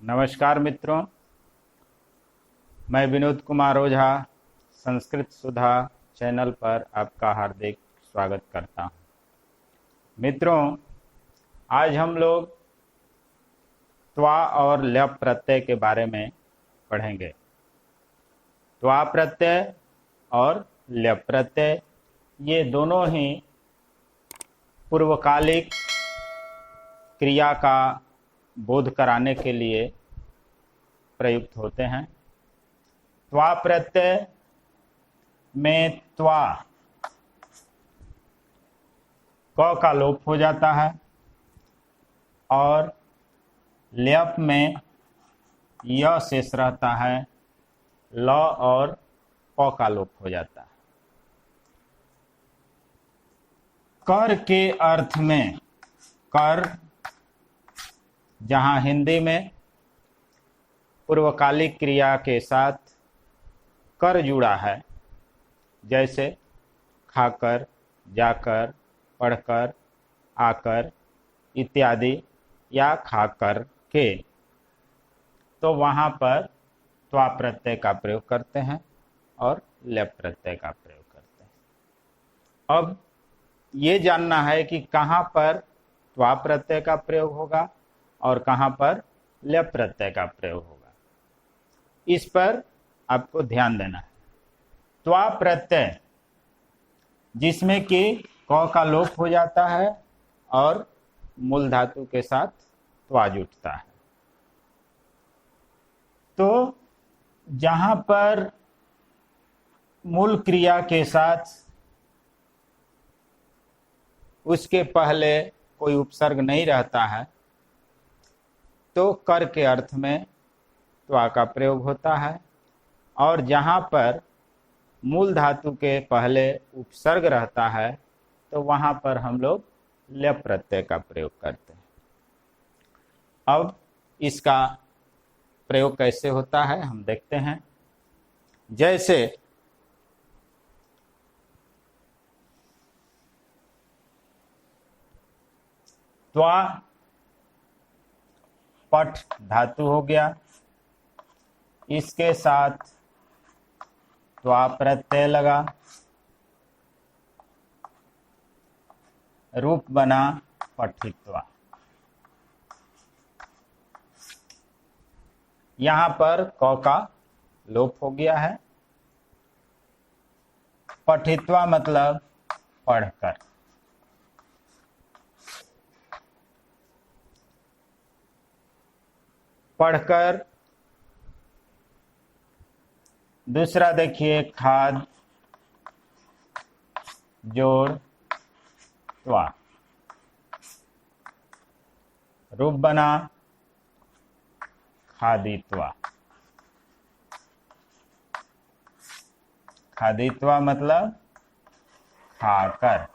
नमस्कार मित्रों, मैं विनोद कुमार ओझा संस्कृत सुधा चैनल पर आपका हार्दिक स्वागत करता हूं। मित्रों, आज हम लोग त्वा और ल्यप प्रत्यय के बारे में पढ़ेंगे। त्वा प्रत्यय और ल्यप प्रत्यय ये दोनों ही पूर्वकालिक क्रिया का बोध कराने के लिए प्रयुक्त होते हैं। त्वा प्रत्यय में त्वा क का लोप हो जाता है और ल्यप में य शेष रहता है, ल और प का लोप हो जाता है। कर के अर्थ में कर जहां हिंदी में पूर्वकालिक क्रिया के साथ कर जुड़ा है, जैसे खाकर, जाकर, पढ़कर, आकर इत्यादि, या खाकर के, तो वहां पर त्वा प्रत्यय का प्रयोग करते हैं और ल्यप प्रत्यय का प्रयोग करते हैं। अब ये जानना है कि कहां पर त्वा प्रत्यय का प्रयोग होगा और कहां पर ल्यप प्रत्यय का प्रयोग होगा, इस पर आपको ध्यान देना है। त्वा प्रत्यय जिसमें कि क का लोप हो जाता है और मूल धातु के साथ त्वा जुटता है, तो जहां पर मूल क्रिया के साथ उसके पहले कोई उपसर्ग नहीं रहता है, तो कर के अर्थ में त्वा का प्रयोग होता है, और जहां पर मूल धातु के पहले उपसर्ग रहता है तो वहां पर हम लोग ल्यप प्रत्यय का प्रयोग करते हैं। अब इसका प्रयोग कैसे होता है हम देखते हैं। जैसे त्वा पठ धातु हो गया, इसके साथ त्वा प्रत्यय लगा, रूप बना पठित्वा। यहां पर क का लोप हो गया है। पठित्वा मतलब पढ़कर। पढ़कर। दूसरा देखिए, खाद जोड़ त्वा, रूप बना खादित्वा। खादित्वा मतलब खाकर।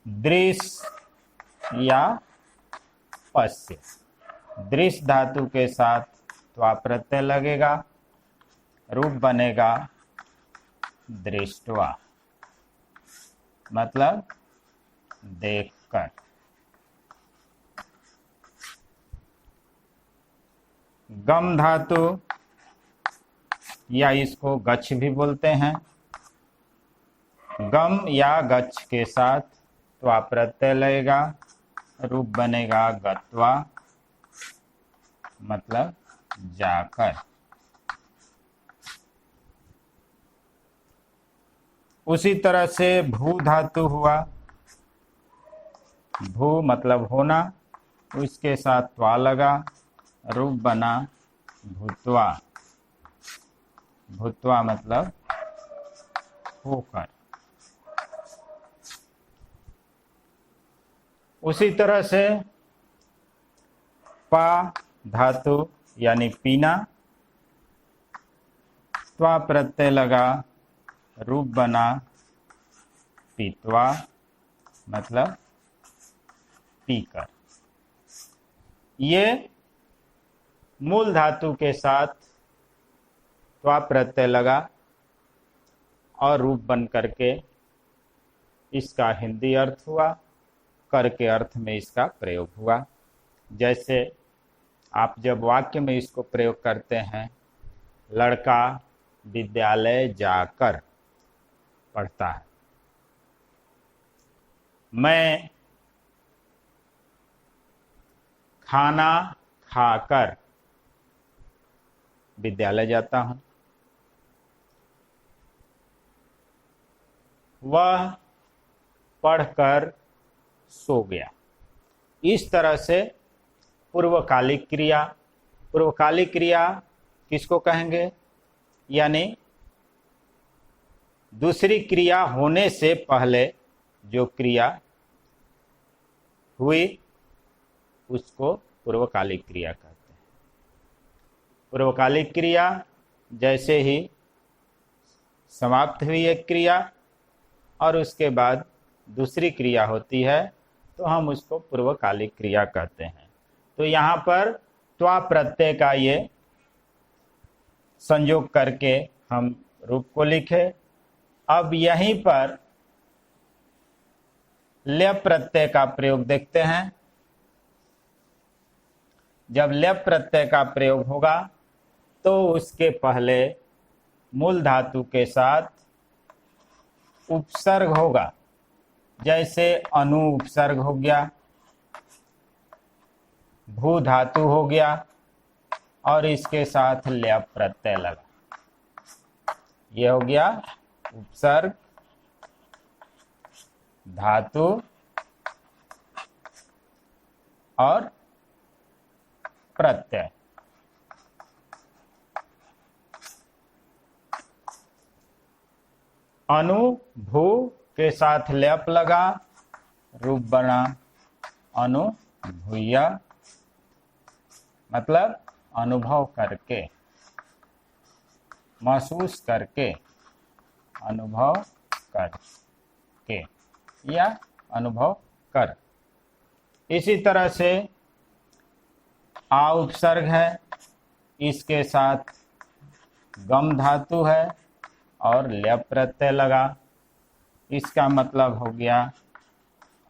दृश्य या पश्य, दृश्य धातु के साथ त्वा प्रत्यय लगेगा, रूप बनेगा दृष्टवा, मतलब देखकर। गम धातु या इसको गच्छ भी बोलते हैं। गम या गच्छ के साथ त्वा प्रत्यय लगेगा, रूप बनेगा गत्वा, मतलब जाकर। उसी तरह से भू धातु हुआ, भू मतलब होना, उसके साथ त्वा लगा, रूप बना भूत्वा, भूत्वा मतलब होकर। उसी तरह से पा धातु यानी पीना, त्वा प्रत्यय लगा, रूप बना पीत्वा, मतलब पीकर। ये मूल धातु के साथ त्वा प्रत्यय लगा और रूप बन करके इसका हिंदी अर्थ हुआ, कर के अर्थ में इसका प्रयोग हुआ। जैसे आप जब वाक्य में इसको प्रयोग करते हैं, लड़का विद्यालय जाकर पढ़ता है। मैं खाना खाकर विद्यालय जाता हूं। वह पढ़कर सो गया। इस तरह से पूर्वकालिक क्रिया किसको कहेंगे? यानी दूसरी क्रिया होने से पहले जो क्रिया हुई उसको पूर्वकालिक क्रिया कहते हैं। पूर्वकालिक क्रिया जैसे ही समाप्त हुई एक क्रिया और उसके बाद दूसरी क्रिया होती है तो हम उसको पूर्वकालिक क्रिया कहते हैं। तो यहाँ पर त्वा प्रत्यय का ये संयोग करके हम रूप को लिखे। अब यहीं पर ल्यप प्रत्यय का प्रयोग देखते हैं। जब ल्यप प्रत्यय का प्रयोग होगा तो उसके पहले मूल धातु के साथ उपसर्ग होगा। जैसे अनु उपसर्ग हो गया, भू धातु हो गया और इसके साथ ल्यप प्रत्यय लगा। यह हो गया उपसर्ग, धातु और प्रत्यय। अनु भू के साथ ल्यप लगा, रूप बना अनुभूय, मतलब अनुभव करके, महसूस करके, अनुभव करके या अनुभव कर। इसी तरह से आ उपसर्ग है, इसके साथ गम धातु है और ल्यप प्रत्यय लगा। इसका मतलब हो गया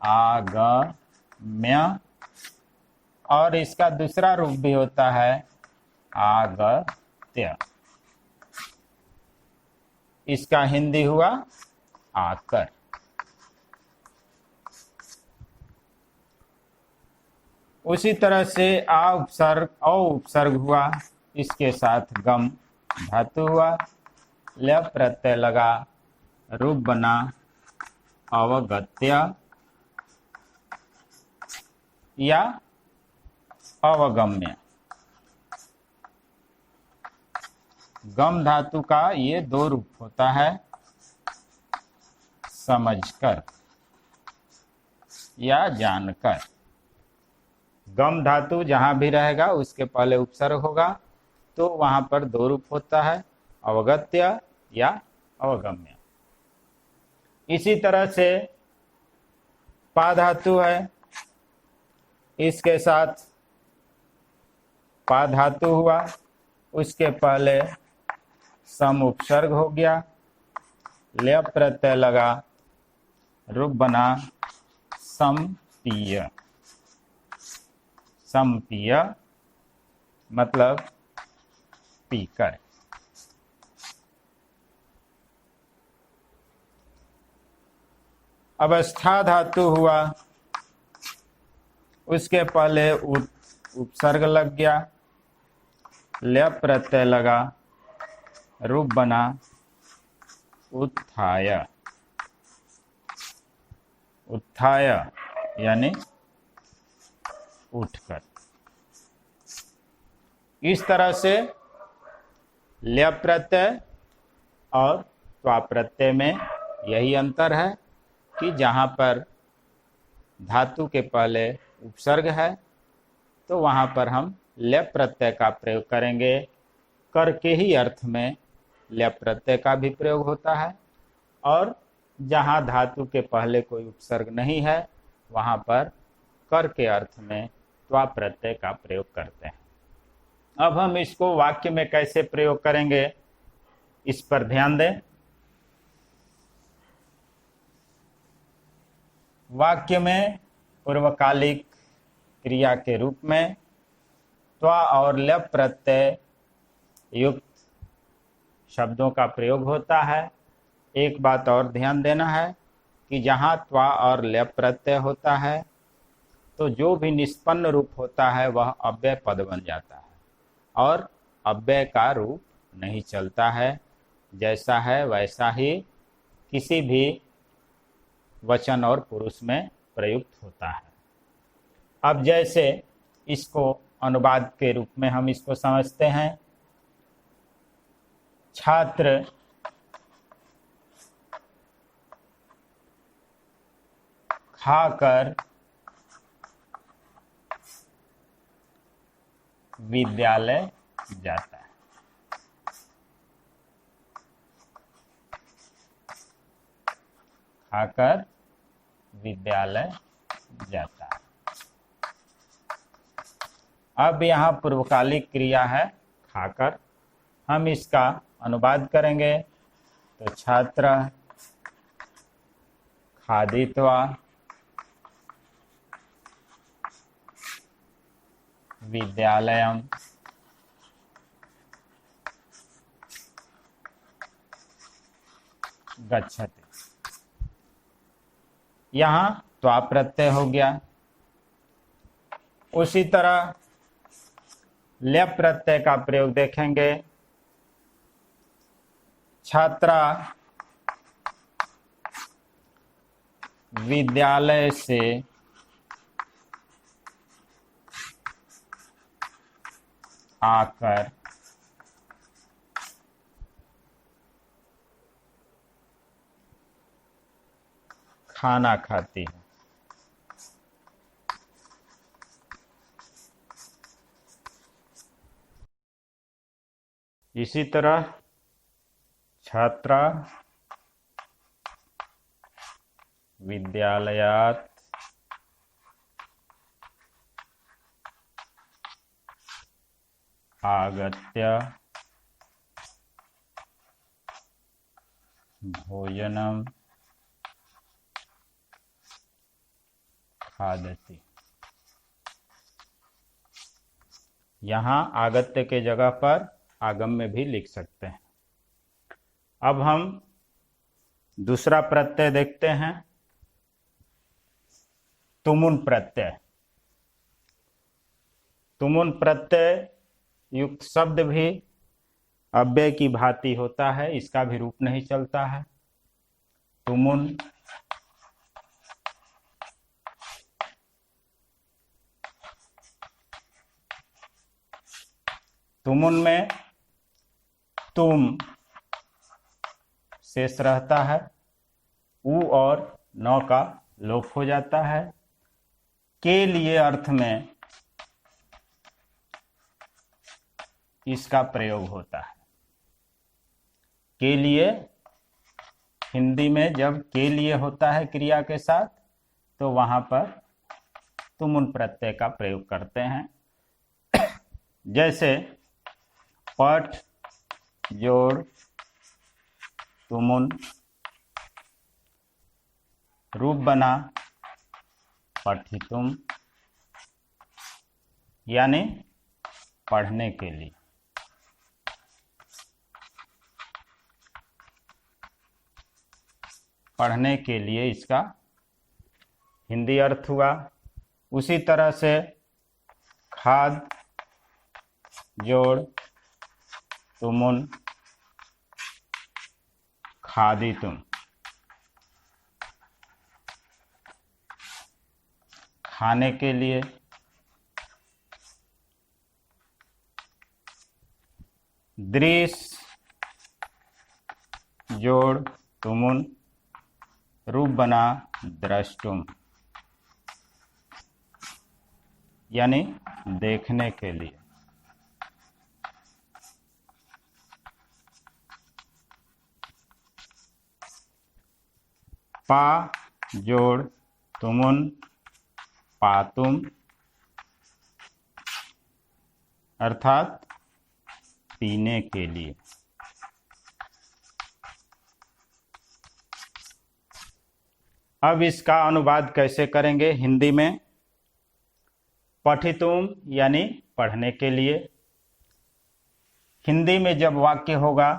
आगम्य, और इसका दूसरा रूप भी होता है आगत्य। इसका हिंदी हुआ आकर। उसी तरह से आ उपसर्ग औ उपसर्ग हुआ, इसके साथ गम धातु हुआ, ल्यप प्रत्यय लगा, रूप बना अवगत्य या अवगम्य। गम धातु का ये दो रूप होता है, समझकर या जानकर। गम धातु जहां भी रहेगा उसके पहले उपसर्ग होगा तो वहां पर दो रूप होता है, अवगत्य या अवगम्य। इसी तरह से पा धातु है, इसके साथ पा धातु हुआ, उसके पहले सम उपसर्ग हो गया, ल्यप प्रत्यय लगा, रूप बना समपीय। समपीय मतलब पीकर। अवस्था धातु हुआ, उसके पहले उपसर्ग लग गया, ल्यप प्रत्यय लगा, रूप बना उत्थाय। उत्थाय यानी उठकर। इस तरह से ल्यप प्रत्यय और त्वा प्रत्यय में यही अंतर है कि जहां पर धातु के पहले उपसर्ग है तो वहां पर हम ल्यप प्रत्यय का प्रयोग करेंगे। कर के ही अर्थ में ल्यप प्रत्यय का भी प्रयोग होता है, और जहां धातु के पहले कोई उपसर्ग नहीं है वहां पर कर के अर्थ में त्वा प्रत्यय का प्रयोग करते हैं। अब हम इसको वाक्य में कैसे प्रयोग करेंगे इस पर ध्यान दें। वाक्य में पूर्वकालिक क्रिया के रूप में त्वा और ल्यप प्रत्यय युक्त शब्दों का प्रयोग होता है। एक बात और ध्यान देना है कि जहाँ त्वा और ल्यप प्रत्यय होता है तो जो भी निष्पन्न रूप होता है वह अव्यय पद बन जाता है और अव्यय का रूप नहीं चलता है। जैसा है वैसा ही किसी भी वचन और पुरुष में प्रयुक्त होता है। अब जैसे इसको अनुवाद के रूप में हम इसको समझते हैं, छात्र खाकर विद्यालय जाता है। खाकर विद्यालय जाता है। अब यहाँ पूर्वकालिक क्रिया है खाकर, हम इसका अनुवाद करेंगे तो छात्र खादित्वा विद्यालयम गच्छति। यहाँ त्वा प्रत्यय हो गया। उसी तरह ल्यप प्रत्यय का प्रयोग देखेंगे, छात्रा विद्यालय से आकर खाना खाती है। इसी तरह छात्रा विद्यालयात् आगत्य भोजनम खादति। यहाँ आगत्य के जगह पर आगम्य भी लिख सकते हैं। अब हम दूसरा प्रत्यय देखते हैं, तुमुन प्रत्यय। तुमुन प्रत्यय युक्त शब्द भी अव्यय की भांति होता है, इसका भी रूप नहीं चलता है। तुमुन तुमुन में तुम शेष रहता है, उ और न का लोप हो जाता है। के लिए अर्थ में इसका प्रयोग होता है। के लिए हिंदी में जब के लिए होता है क्रिया के साथ तो वहां पर तुमुन प्रत्यय का प्रयोग करते हैं। जैसे पठ जोड़ तुमुन, रूप बना पठितुम, यानी पढ़ने के लिए। पढ़ने के लिए इसका हिंदी अर्थ हुआ। उसी तरह से खाद जोड़ तुमुन खादितुम, खाने के लिए। दृश्य जोड़ तुमुन, रूप बना द्रष्टुम, यानी देखने के लिए। पा जोड़ तुमुन पातुम, अर्थात पीने के लिए। अब इसका अनुवाद कैसे करेंगे हिंदी में? पठितुम यानी पढ़ने के लिए। हिंदी में जब वाक्य होगा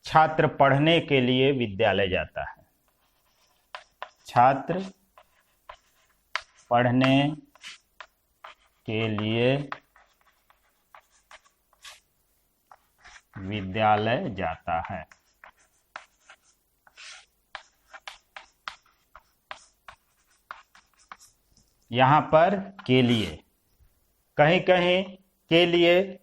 छात्र पढ़ने के लिए विद्यालय जाता है, छात्र पढ़ने के लिए विद्यालय जाता है। यहां पर के लिए, कहीं कहीं के लिए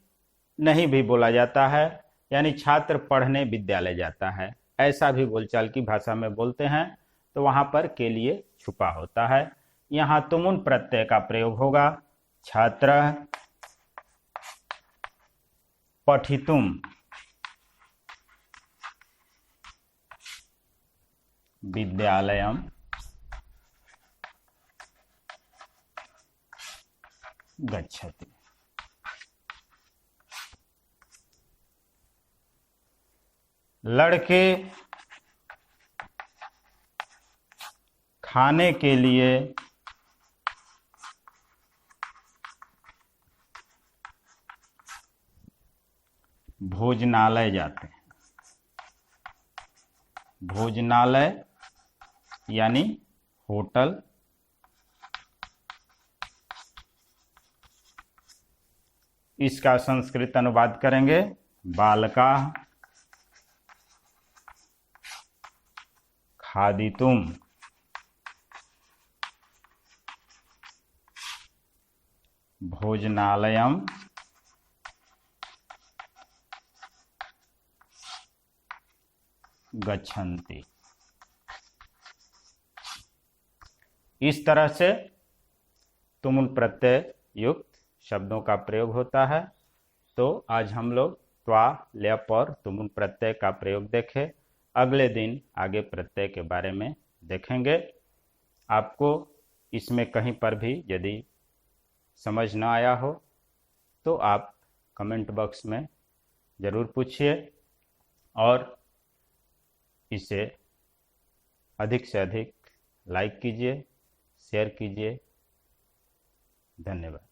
नहीं भी बोला जाता है, यानी छात्र पढ़ने विद्यालय जाता है, ऐसा भी बोलचाल की भाषा में बोलते हैं, तो वहां पर के लिए छुपा होता है। यहां तुमुन प्रत्यय का प्रयोग होगा, छात्र पठितुम विद्यालयम गच्छति। लड़के खाने के लिए भोजनालय जाते हैं। भोजनालय यानी होटल। इसका संस्कृत अनुवाद करेंगे, बालका खादितुम भोजनालयम गच्छन्ति। इस तरह से तुमुल प्रत्यय युक्त शब्दों का प्रयोग होता है। तो आज हम लोग त्वा, ल्यप और तुमुल प्रत्यय का प्रयोग देखे। अगले दिन आगे प्रत्यय के बारे में देखेंगे। आपको इसमें कहीं पर भी यदि समझ न आया हो तो आप कमेंट बॉक्स में ज़रूर पूछिए और इसे अधिक से अधिक लाइक कीजिए, शेयर कीजिए। धन्यवाद।